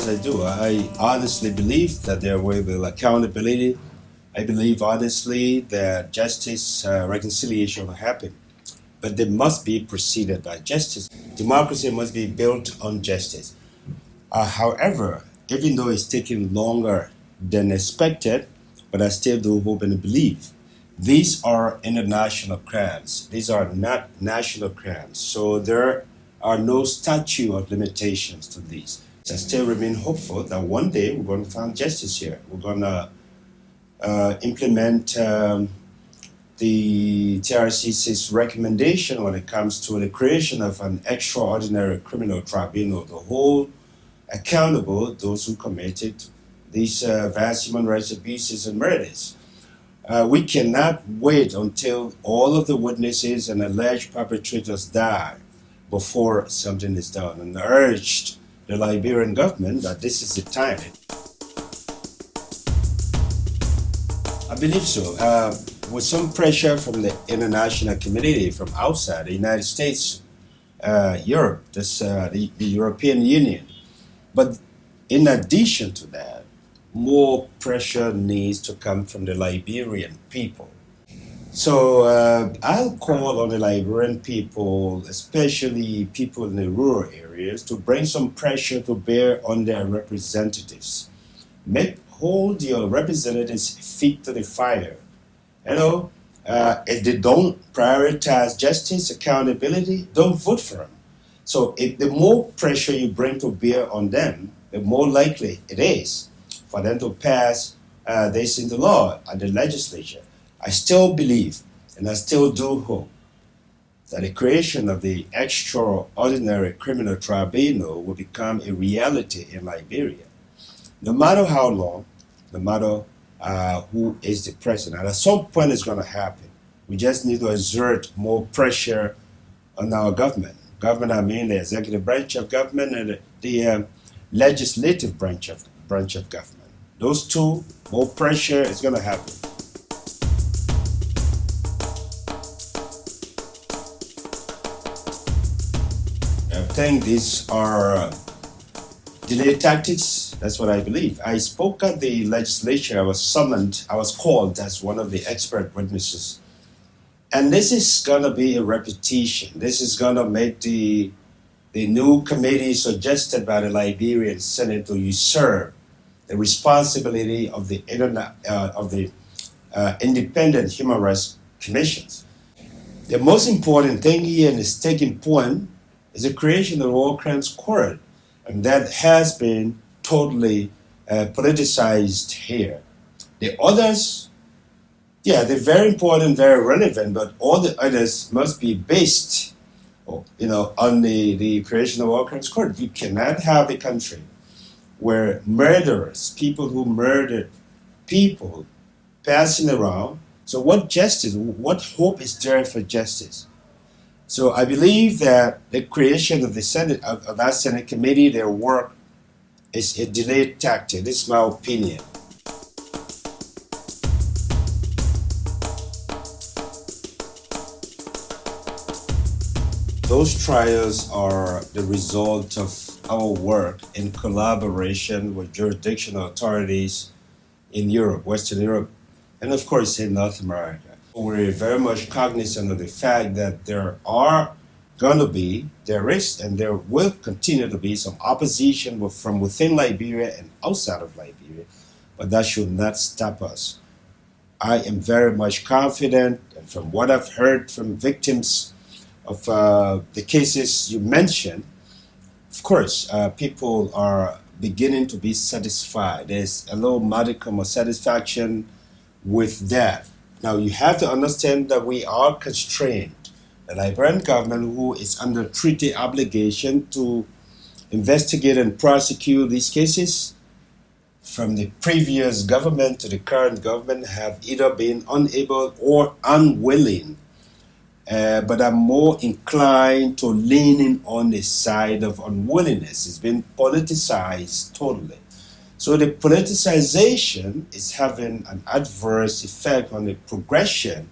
Yes, I do. I honestly believe that there will be accountability. I believe honestly that justice, reconciliation will happen. But they must be preceded by justice. Democracy must be built on justice. However, even though it's taking longer than expected, but I still do hope and believe these are international crimes. These are not national crimes. So there are no statute of limitations to these. I still remain hopeful that one day we're going to find justice here. We're going to implement the TRCC's recommendation when it comes to the creation of an extraordinary criminal tribunal to hold accountable those who committed these vast human rights abuses and murders. We cannot wait until all of the witnesses and alleged perpetrators die before something is done, and urged the Liberian government that this is the time. I believe so. With some pressure from the international community from outside, the United States, Europe, the European Union. But in addition to that, more pressure needs to come from the Liberian people. So I'll call on the Liberian people, especially people in the rural areas, to bring some pressure to bear on their representatives. Hold your representatives' feet to the fire. If they don't prioritize justice, accountability, don't vote for them. So if the more pressure you bring to bear on them, the more likely it is for them to pass this into law at the legislature. I still believe, and I still do hope, that the creation of the extraordinary criminal tribunal will become a reality in Liberia. No matter how long, no matter who is the president, at some point it's going to happen. We just need to exert more pressure on our government. Government, I mean the executive branch of government and the legislative branch of government. Those two, more pressure is going to happen. I think these are delay tactics. That's what I believe. I spoke at the legislature. I was called as one of the expert witnesses. And this is going to be a repetition. This is going to make the new committee suggested by the Liberian Senate to usurp the responsibility of the independent human rights commissions. The most important thing here and the sticking point is the creation of the War Crimes Court, and that has been totally politicized here. The others, yeah, they're very important, very relevant, but all the others must be based, on the creation of War Crimes Court. You cannot have a country where murderers, people who murdered people, passing around. So what justice, what hope is there for justice? So I believe that the creation of the Senate, of that Senate committee, their work is a delayed tactic. This is my opinion. Those trials are the result of our work in collaboration with jurisdictional authorities in Europe, Western Europe, and of course in North America. We're very much cognizant of the fact that there is, and there will continue to be some opposition from within Liberia and outside of Liberia, but that should not stop us. I am very much confident, and from what I've heard from victims of the cases you mentioned, of course, people are beginning to be satisfied. There's a little modicum of satisfaction with that. Now, you have to understand that we are constrained. The Liberian government, who is under treaty obligation to investigate and prosecute these cases, from the previous government to the current government, have either been unable or unwilling. But I'm more inclined to leaning on the side of unwillingness. It's been politicized totally. So the politicization is having an adverse effect on the progression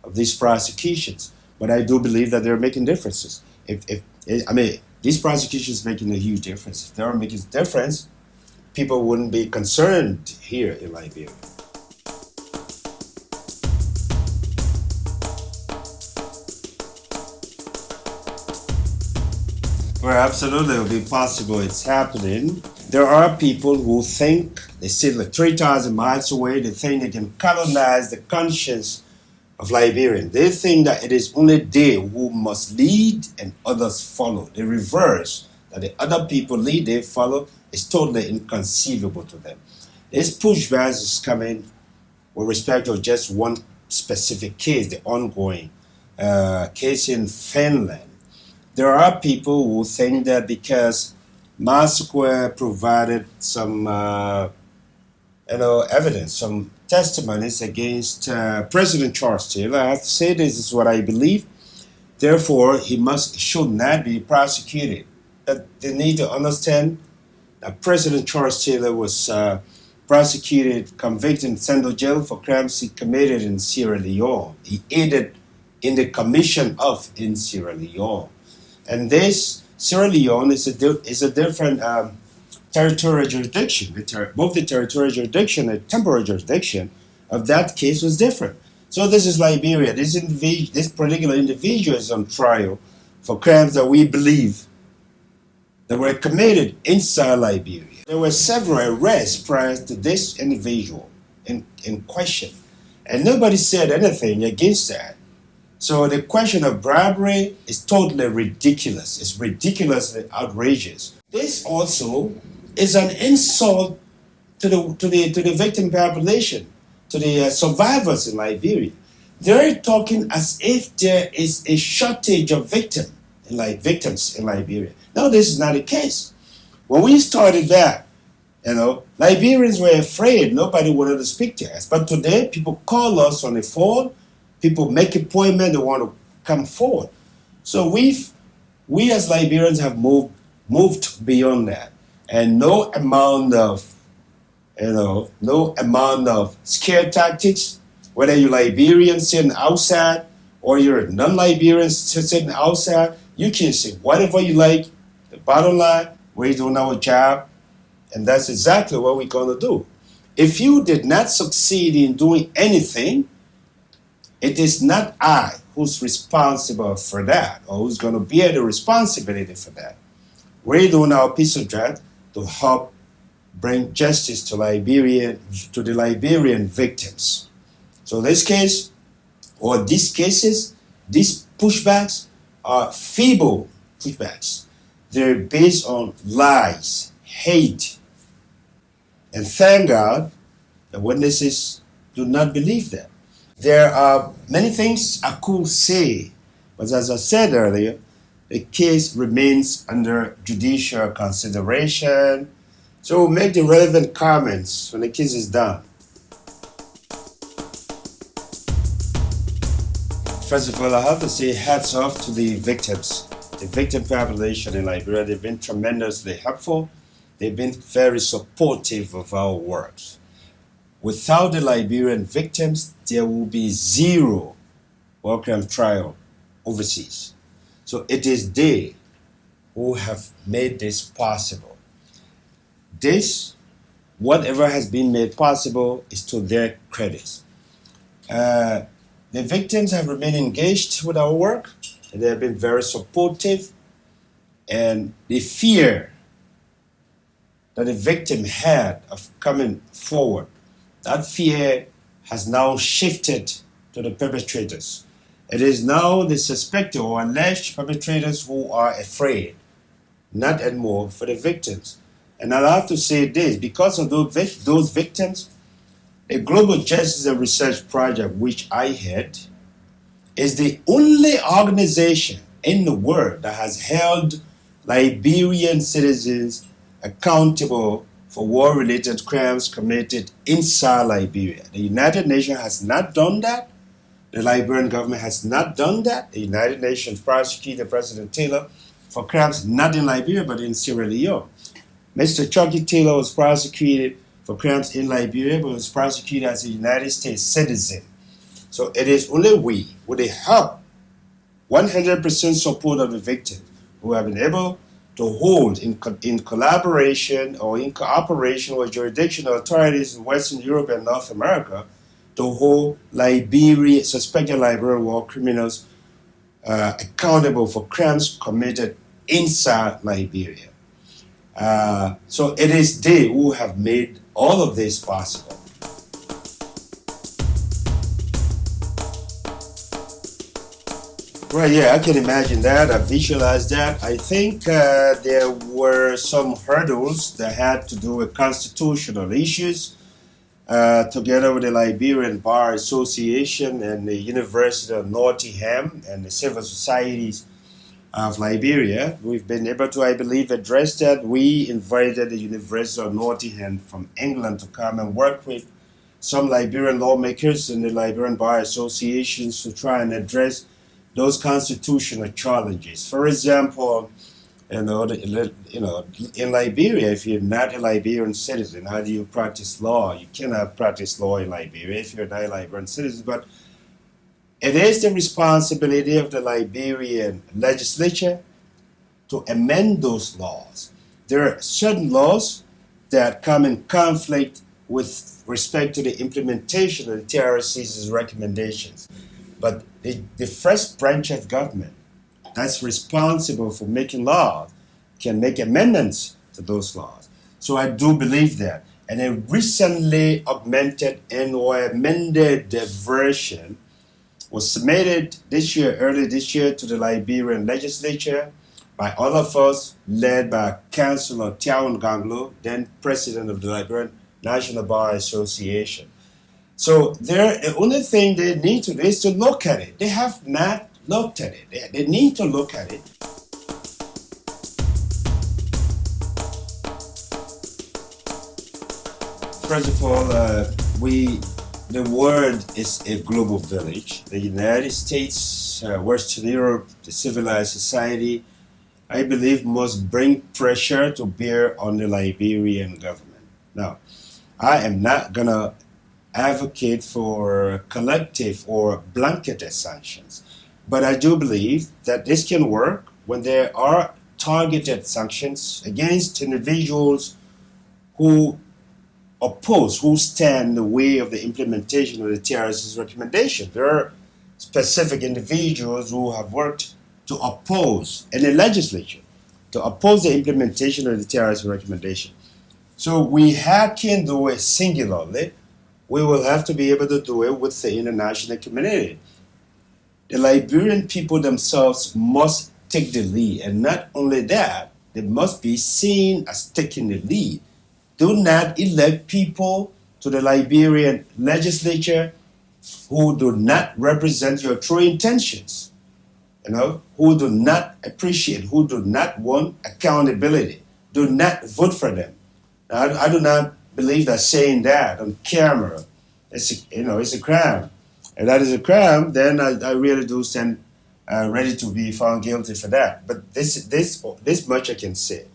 of these prosecutions. But I do believe that they're making differences. These prosecutions making a huge difference. If they're making a difference, people wouldn't be concerned here in Liberia. Well, absolutely, it will be possible. It's happening. There are people who think they sit like 3,000 miles away. They think they can colonize the conscience of Liberians. They think that it is only they who must lead and others follow. The reverse, that the other people lead, they follow, is totally inconceivable to them. This pushback is coming with respect to just one specific case, the ongoing case in Finland. There are people who think that because Massaquoi provided some evidence, some testimonies against President Charles Taylor, I have to say this is what I believe, therefore he should not be prosecuted. But they need to understand that President Charles Taylor was prosecuted, convicted, and sent to jail for crimes he committed in Sierra Leone. He aided in the commission of in Sierra Leone. And this Sierra Leone is a different territorial jurisdiction. Both the territorial jurisdiction and temporal jurisdiction of that case was different. So this is Liberia. This particular individual is on trial for crimes that we believe that were committed inside Liberia. There were several arrests prior to this individual in question, and nobody said anything against that. So the question of bribery is totally ridiculous. It's ridiculously outrageous. This also is an insult to the victim population, to the survivors in Liberia. They're talking as if there is a shortage of victims in Liberia. No, this is not the case. When we started that, Liberians were afraid. Nobody wanted to speak to us. But today, people call us on the phone. People make appointments, they want to come forward. So we as Liberians have moved beyond that. And no amount of scare tactics, whether you're Liberian sitting outside or you're a non-Liberian sitting outside, you can say whatever you like. The bottom line, we're doing our job, and that's exactly what we're going to do. If you did not succeed in doing anything, it is not I who's responsible for that or who's going to bear the responsibility for that. We're doing our piece of job to help bring justice to the Liberian victims. So this case, or these cases, these pushbacks are feeble pushbacks. They're based on lies, hate, and thank God the witnesses do not believe that. There are many things I could say, but as I said earlier, the case remains under judicial consideration. So we'll make the relevant comments when the case is done. First of all, I have to say hats off to the victims, the victim population in Liberia. They've been tremendously helpful. They've been very supportive of our works. Without the Liberian victims, there will be zero war crime trial overseas. So it is they who have made this possible. This, whatever has been made possible, is to their credit. The victims have remained engaged with our work, and they have been very supportive, and the fear that the victim had of coming forward, that fear has now shifted to the perpetrators. It is now the suspected or alleged perpetrators who are afraid, not anymore for the victims. And I'll have to say this, because of those victims, the Global Justice and Research Project, which I head, is the only organization in the world that has held Liberian citizens accountable for war-related crimes committed inside Liberia. The United Nations has not done that. The Liberian government has not done that. The United Nations prosecuted President Taylor for crimes not in Liberia but in Sierra Leone. Mr. Chucky Taylor was prosecuted for crimes in Liberia but was prosecuted as a United States citizen. So it is only we, with the help, 100% support of the victims, who have been able to hold in collaboration or in cooperation with jurisdictional authorities in Western Europe and North America to hold suspected Liberian war criminals accountable for crimes committed inside Liberia. So it is they who have made all of this possible. Right, yeah, I can imagine that. I visualized that. I think there were some hurdles that had to do with constitutional issues, together with the Liberian Bar Association and the University of Nottingham and the civil societies of Liberia. We've been able to, I believe, address that. We invited the University of Nottingham from England to come and work with some Liberian lawmakers and the Liberian Bar Associations to try and address those constitutional challenges. For example, in Liberia, if you're not a Liberian citizen, how do you practice law? You cannot practice law in Liberia if you're not a Liberian citizen. But it is the responsibility of the Liberian legislature to amend those laws. There are certain laws that come in conflict with respect to the implementation of the TRC's recommendations. But the first branch of government that's responsible for making laws can make amendments to those laws. So I do believe that. And a recently augmented and/or amended version was submitted early this year to the Liberian legislature by all of us, led by Councillor Tiawan Ganglo, then president of the Liberian National Bar Association. So the only thing they need to do is to look at it. They have not looked at it. They need to look at it. First of all, the world is a global village. The United States, Western Europe, the civilized society, I believe, must bring pressure to bear on the Liberian government. Now, I am not going to advocate for collective or blanketed sanctions, but I do believe that this can work when there are targeted sanctions against individuals who stand in the way of the implementation of the TRC's recommendation. There are specific individuals who have worked to oppose in the legislature, to oppose the implementation of the TRC's recommendation. So we can do it singularly. We will have to be able to do it with the international community. The Liberian people themselves must take the lead, and not only that, they must be seen as taking the lead. Do not elect people to the Liberian legislature who do not represent your true intentions, who do not appreciate, who do not want accountability. Do not vote for them. Now, I do not believe that saying that on camera, it's a crime. If that is a crime, then I really do stand ready to be found guilty for that. But this much I can say.